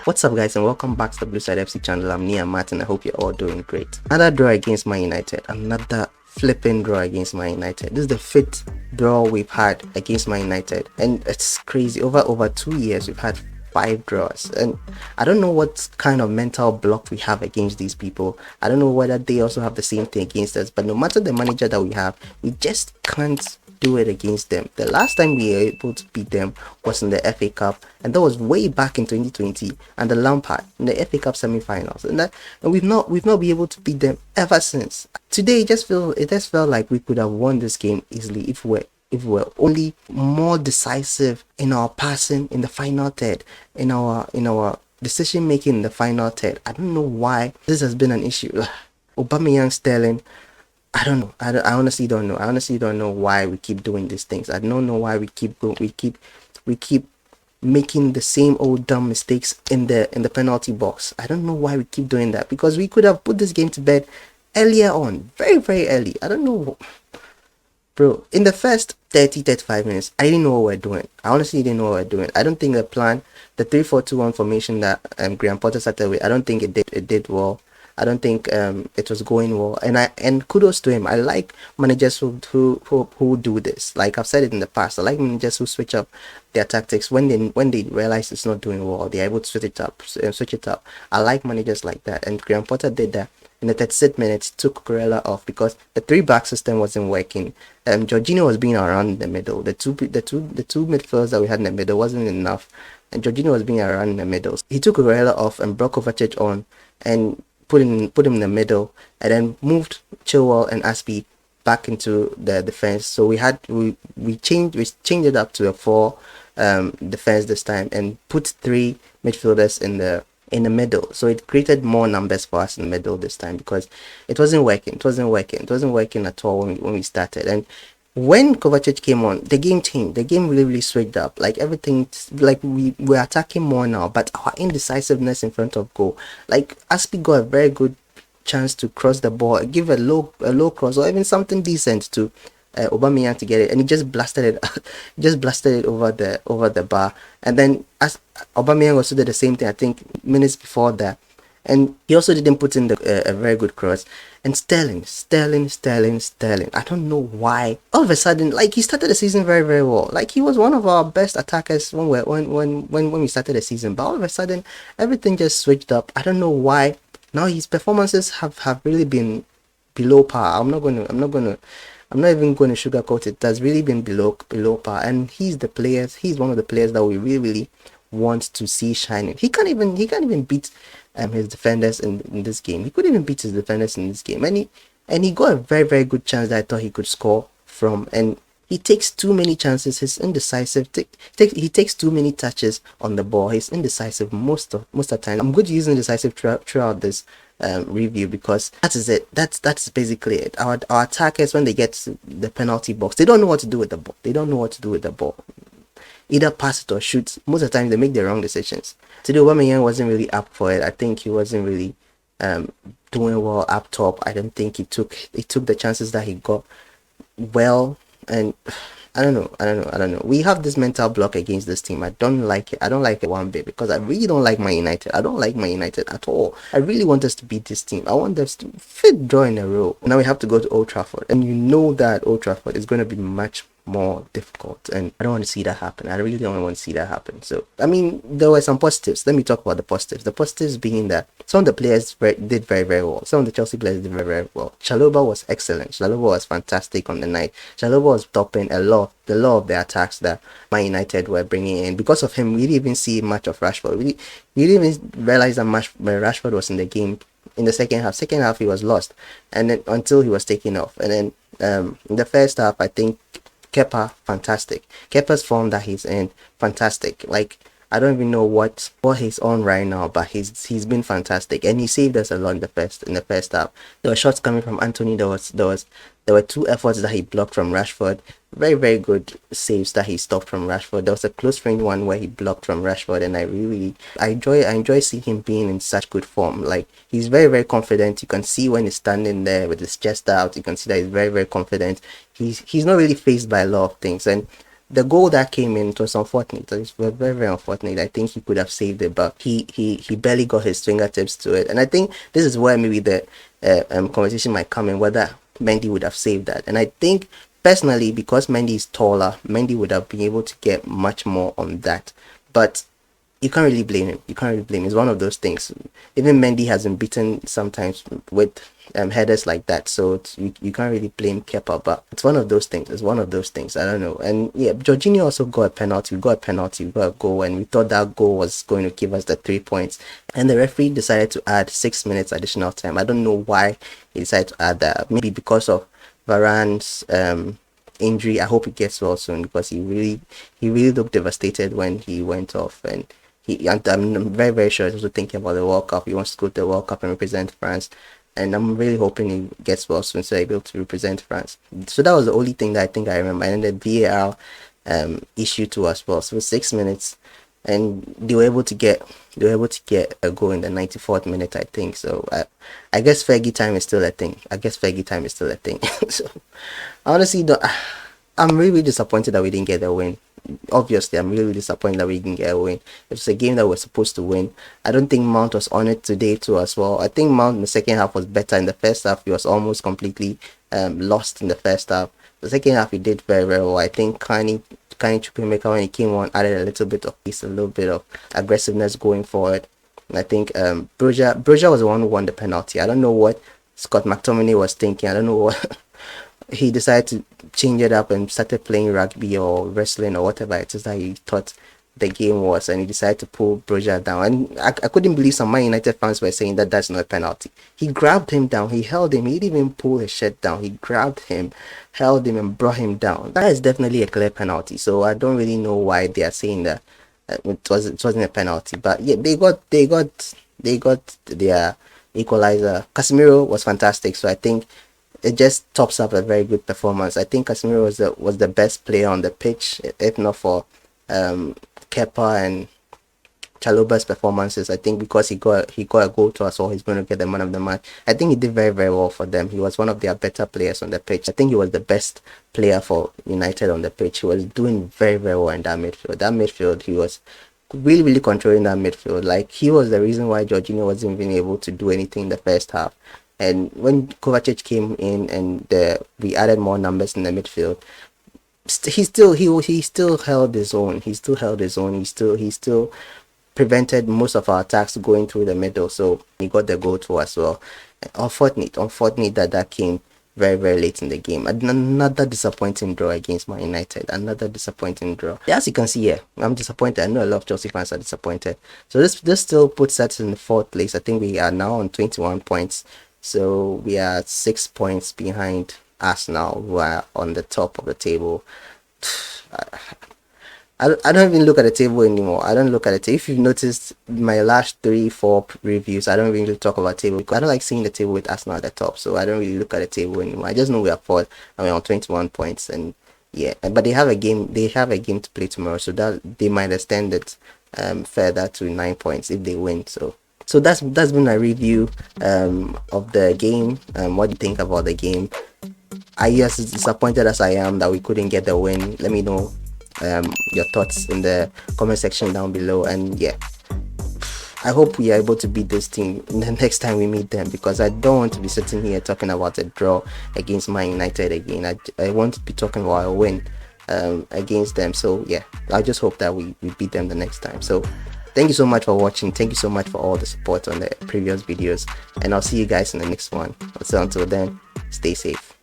What's up guys, and welcome back to the Blue Side FC channel. I'm Nia Martin. I hope you're all doing great. Another draw against Man United. Another flipping draw against Man United. This is the fifth draw we've had against Man United, and it's crazy. Over 2 years we've had 5 draws, and I don't know what kind of mental block we have against these people. I don't know whether they also have the same thing against us, but no matter the manager that we have, we just can't do it against them. The last time we were able to beat them was in the FA Cup, and that was way back in 2020, and the Lampard in the FA Cup semi-finals, and we've not been able to beat them ever since. Today it just felt like we could have won this game easily if we're only more decisive in our passing in the final third, in our decision making in the final third. I don't know why this has been an issue. Aubameyang, Sterling, I don't know. I honestly don't know. I honestly don't know why we keep doing these things. I don't know why we keep making the same old dumb mistakes in the penalty box. I don't know why we keep doing that, because we could have put this game to bed earlier on, very very early. I don't know, bro. In the first 35 minutes, I didn't know what we're doing. I honestly didn't know what we're doing. I don't think the plan, the 3-4-2-1 formation that Graham Potter started with, I don't think it did well. I don't think it was going well, and kudos to him. I like managers who do this. Like I've said it in the past, I like managers who switch up their tactics when they realize it's not doing well. They're able to switch it up. I like managers like that, and Graham Potter did that. In the 36th minute, he took Cucurella off because the 3-back system wasn't working. Jorginho was being around in the middle. The two midfielders that we had in the middle wasn't enough, and Jorginho was being around in the middle. He took Cucurella off and brought Kovacic on, and put him in the middle, and then moved Chilwell and Aspie back into the defense. So we changed it up to a 4 defense this time, and put 3 midfielders in the middle. So it created more numbers for us in the middle this time, because it wasn't working. It wasn't working at all when we started. And when Kovacic came on, the game changed. The game really switched up. Like everything, like we're attacking more now, but our indecisiveness in front of goal. Like Aspie got a very good chance to cross the ball, give a low cross, or even something decent to Aubameyang to get it, and he just blasted it over the bar. And then as Aubameyang also did the same thing, I think minutes before that. And he also didn't put in a very good cross. And Sterling. I don't know why. All of a sudden, like, he started the season very, very well. Like, he was one of our best attackers when we started the season. But all of a sudden, everything just switched up. I don't know why. Now his performances have really been below par. I'm not even going to sugarcoat it. That's really been below par. And he's one of the players that we really want to see shining. He can't even beat his defenders in this game. He couldn't even beat his defenders in this game, and he got a very, very good chance that I thought he could score from, and he takes too many chances. He's indecisive. He takes too many touches on the ball. He's indecisive most of the time. I'm going to use indecisive throughout this review, because that is it. That's basically it. Our attackers, when they get to the penalty box, they don't know what to do with the ball. Either pass it or shoot. Most of the time they make the wrong decisions. Today Aubameyang wasn't really up for it. I think he wasn't really doing well up top. I don't think he took the chances that he got well, and I don't know. We have this mental block against this team. I don't like it one bit, because I really don't like Man United. I don't like Man United at all. I really want us to beat this team. I want us to fit draw in a row. Now we have to go to Old Trafford, and you know that Old Trafford is going to be much more difficult, and I don't want to see that happen. I really don't want to see that happen. So I mean, there were some positives. Let me talk about the positives. The positives being that some of the players did very, very well. Some of the Chelsea players did very, very well. Chalobah was excellent. Chalobah was fantastic on the night. Chalobah was topping a lot of the attacks that Man United were bringing in. Because of him, we didn't even see much of Rashford. We didn't even realize that much when Rashford was in the game in the second half. Second half he was lost, and then until he was taken off. And then in the first half, I think Kepa, fantastic. Kepa's form that he's in, fantastic. Like, I don't even know what he's on right now, but he's been fantastic, and he saved us a lot in the first half. There were shots coming from Anthony. There were 2 efforts that he blocked from Rashford. Very, very good saves that he stopped from Rashford. There was a close range one where he blocked from Rashford, and I enjoy seeing him being in such good form. Like, he's very, very confident. You can see when he's standing there with his chest out, you can see that he's very, very confident. He's not really faced by a lot of things, and the goal that came in, it was unfortunate. It was very, very unfortunate. I think he could have saved it, but he barely got his fingertips to it. And I think this is where maybe the conversation might come in, whether Mendy would have saved that. And I think personally, because Mendy is taller, Mendy would have been able to get much more on that. But you can't really blame him. You can't really blame him. It's one of those things. Even Mendy has been beaten sometimes with headers like that, so you can't really blame Kepa. But it's one of those things. It's one of those things. I don't know. And yeah, Jorginho also got a penalty. We got a goal, and we thought that goal was going to give us the 3 points. And the referee decided to add 6 minutes additional time. I don't know why he decided to add that. Maybe because of Varane's injury. I hope he gets well soon, because he really looked devastated when he went off. And I'm very, very sure he's also thinking about the World Cup. He wants to go to the World Cup and represent France. And I'm really hoping he gets well soon, so he'll be able to represent France. So that was the only thing that I think I remember. And then the VAR issue too as well. So 6 minutes, and they were able to get a goal in the 94th minute, I think. So I guess Fergie time is still a thing. So honestly, I'm really disappointed that we didn't get a win. Obviously, I'm really disappointed that we didn't get a win. It's a game that we're supposed to win. I don't think Mount was on it today too as well. I think Mount in the second half was better. In the first half, he was almost completely lost in the first half. The second half, he did very, very well. I think Kani Chukwuemeka, when he came on, added a little bit of pace, a little bit of aggressiveness going forward. And I think Broja was the one who won the penalty. I don't know what Scott McTominay was thinking. I don't know what he decided to change it up and started playing rugby or wrestling or whatever it is that he thought the game was, and he decided to pull Broja down. And I couldn't believe some Man United fans were saying that that's not a penalty. He grabbed him down, he held him, he didn't even pull his shirt down. He grabbed him, held him, and brought him down. That is definitely a clear penalty. So I don't really know why they are saying that it wasn't a penalty. But yeah, they got their equalizer. Casemiro was fantastic. So I think it just tops up a very good performance. I think Casemiro was the best player on the pitch, if not for Kepa and Chaluba's performances. I think because he got a goal to us all, he's going to get the man of the match. I think he did very, very well for them. He was one of their better players on the pitch. I think he was the best player for United on the pitch. He was doing very, very well in that midfield. He was really, really controlling that midfield. Like, he was the reason why Jorginho wasn't even able to do anything in the first half. And when Kovacic came in and we added more numbers in the midfield, he still held his own. He still prevented most of our attacks going through the middle. So he got the goal too as well. Unfortunate that came very, very late in the game. Another disappointing draw against Man United. Another disappointing draw. As you can see here, I'm disappointed. I know a lot of Chelsea fans are disappointed. So this still puts us in the 4th place. I think we are now on 21 points. So we are 6 points behind Arsenal, who are on the top of the table. I don't even look at the table anymore. I don't look at it. If you've noticed my last 3-4 reviews, I don't really talk about table because I don't like seeing the table with Arsenal at the top. So I don't really look at the table anymore. I just know we are 4th and we're on 21 points. And yeah, but they have a game. They have a game to play tomorrow, so that they might extend it further to 9 points if they win. So that's been a review of the game. What do you think about the game? Are you as disappointed as I am that we couldn't get the win? Let me know your thoughts in the comment section down below. And yeah, I hope we are able to beat this team the next time we meet them, because I don't want to be sitting here talking about a draw against Man United again. I want to be talking about a win against them. So yeah, I just hope that we beat them the next time. So thank you so much for watching. Thank you so much for all the support on the previous videos, and I'll see you guys in the next one. So until then, stay safe.